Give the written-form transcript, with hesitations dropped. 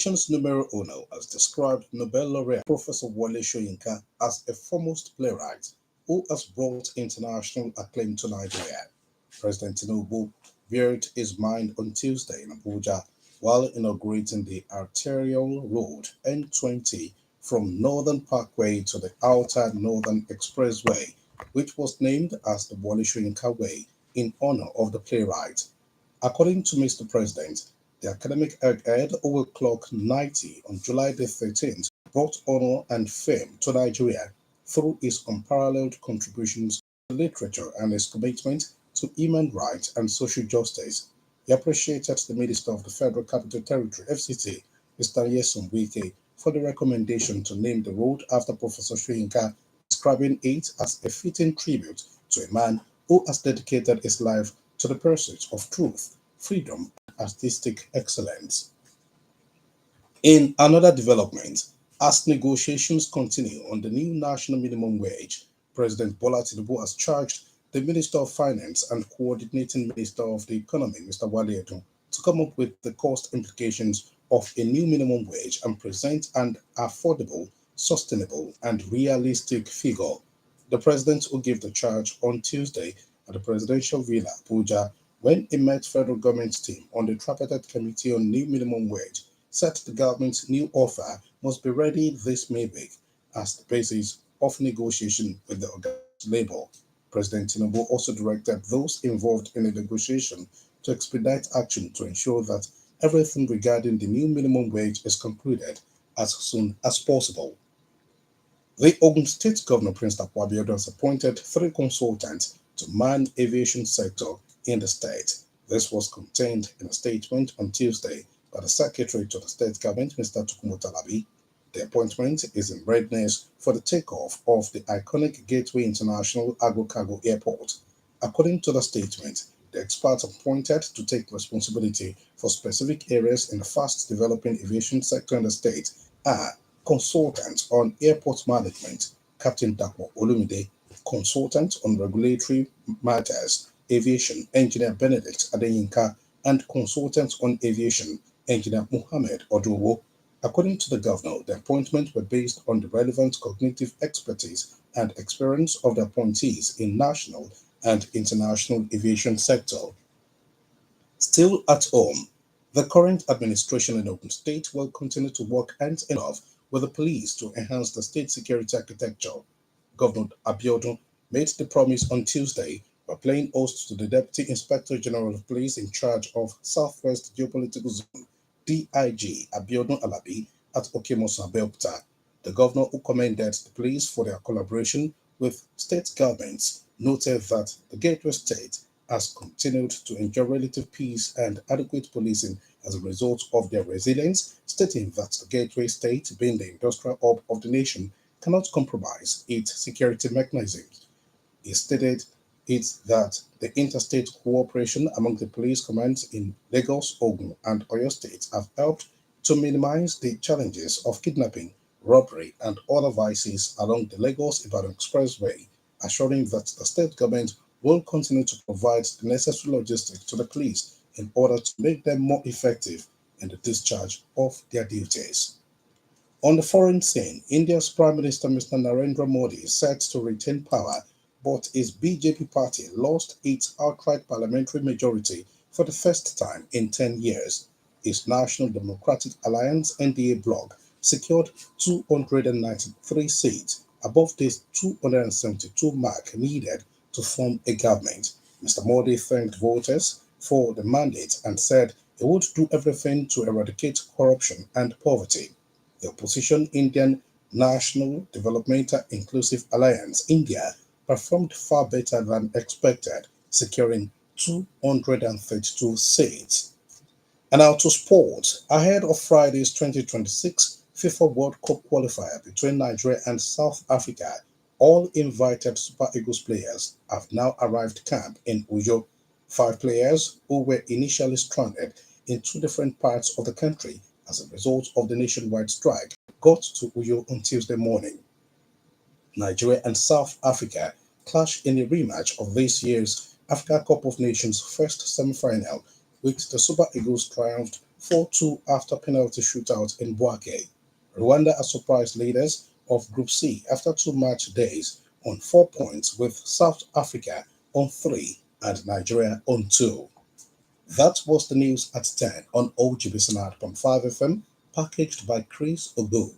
Nations numero uno has described Nobel laureate Professor Wole Soyinka as a foremost playwright who has brought international acclaim to Nigeria. President Tinubu veered his mind on Tuesday in Abuja while inaugurating the arterial road N20 from Northern Parkway to the Outer Northern Expressway, which was named as the Wole Soyinka Way in honor of the playwright. According to Mr. President, the academic head who will clock 90 on July the 13th brought honor and fame to Nigeria through his unparalleled contributions to literature and his commitment to human rights and social justice. He appreciated the Minister of the Federal Capital Territory (FCT), Mr. Nyesom Wike, for the recommendation to name the road after Professor Soyinka, describing it as a fitting tribute to a man who has dedicated his life to the pursuit of truth, freedom, and artistic excellence. In another development, as negotiations continue on the new national minimum wage, President Bola Tinubu has charged the Minister of Finance and Coordinating Minister of the Economy, Mr. Wale Edun, to come up with the cost implications of a new minimum wage and present an affordable, sustainable, and realistic figure. The president will give the charge on Tuesday at the Presidential Villa, Abuja, when he met federal government team on the tripartite committee on new minimum wage, said the government's new offer must be ready this May week as the basis of negotiation with the organized labor. President Tinubu also directed those involved in the negotiation to expedite action to ensure that everything regarding the new minimum wage is concluded as soon as possible. The Ogun State Governor Prince Takwabiode has appointed three consultants to man aviation sector in the state. This was contained in a statement on Tuesday by the Secretary to the State Government, Mr. Tukumo Talabi. The appointment is in readiness for the takeoff of the iconic Gateway International Agro-Cargo Airport. According to the statement, the experts appointed to take responsibility for specific areas in the fast-developing aviation sector in the state are consultant on airport management, Captain Dapo Olumide, consultant on regulatory matters, aviation, Engineer Benedict Adeyinka, and consultant on aviation, Engineer Muhammad Odowo. According to the governor, the appointments were based on the relevant cognitive expertise and experience of the appointees in national and international aviation sector. Still at home, the current administration in Ogun State will continue to work hand in glove with the police to enhance the state security architecture. Governor Abiodun made the promise on Tuesday by playing host to the Deputy Inspector General of Police in charge of Southwest Geopolitical Zone, DIG Abiodun Alabi, at Okemoso Abeokuta. The governor, who commended the police for their collaboration with state governments, noted that the Gateway State has continued to enjoy relative peace and adequate policing as a result of their resilience, stating that the Gateway State, being the industrial hub of the nation, cannot compromise its security mechanisms. He stated it that the interstate cooperation among the police commands in Lagos, Ogun, and Oyo states have helped to minimize the challenges of kidnapping, robbery, and other vices along the Lagos-Ibadan Expressway, assuring that the state government will continue to provide the necessary logistics to the police in order to make them more effective in the discharge of their duties. On the foreign scene, India's Prime Minister Mr. Narendra Modi is set to retain power, but his BJP party lost its outright parliamentary majority for the first time in 10 years. His National Democratic Alliance (NDA) bloc secured 293 seats, above the 272 mark needed to form a government. Mr. Modi thanked voters for the mandate and said he would do everything to eradicate corruption and poverty. The opposition Indian National Developmental Inclusive Alliance (India) performed far better than expected, securing 232 seats. And now to sports. Ahead of Friday's 2026 FIFA World Cup qualifier between Nigeria and South Africa, all invited Super Eagles players have now arrived camp in Uyo. Five players who were initially stranded in two different parts of the country as a result of the nationwide strike got to Uyo on Tuesday morning. Nigeria and South Africa clash in a rematch of this year's Africa Cup of Nations first semi-final, which the Super Eagles triumphed 4-2 after penalty shootout in Bouake. Rwanda are surprise leaders of Group C after 2 match days on 4 points, with South Africa on 3 and Nigeria on 2. That was the news at 10 on OGB 5 FM, packaged by Chris Ogo.